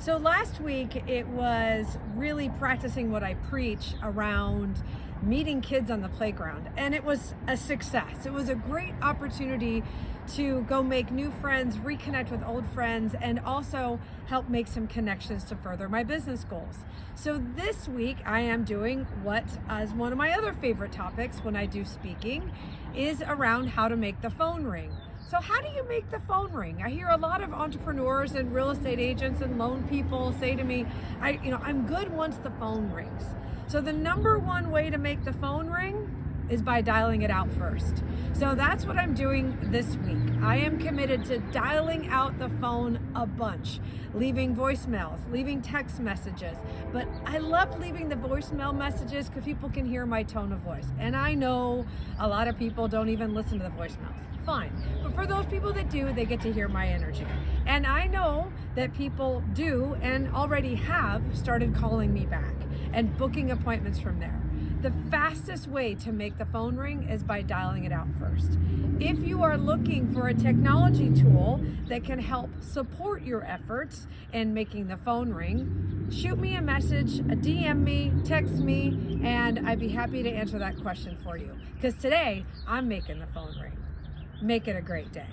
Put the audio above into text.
So last week it was really practicing what I preach around meeting kids on the playground, and it was a success. It was a great opportunity to go make new friends, reconnect with old friends, and also help make some connections to further my business goals. So this week I am doing what is one of my other favorite topics when I do speaking, is around how to make the phone ring. So how do you make the phone ring? I hear a lot of entrepreneurs and real estate agents and loan people say to me, I'm good once the phone rings. So the number one way to make the phone ring is by dialing it out first. So that's what I'm doing this week. I am committed to dialing out the phone a bunch, leaving voicemails, leaving text messages. But I love leaving the voicemail messages because people can hear my tone of voice. And I know a lot of people don't even listen to the voicemails. Fine. But for those people that do, they get to hear my energy. And I know that people do and already have started calling me back and booking appointments from there. The fastest way to make the phone ring is by dialing it out first. If you are looking for a technology tool that can help support your efforts in making the phone ring, shoot me a message, a DM me, text me, and I'd be happy to answer that question for you. Because today, I'm making the phone ring. Make it a great day.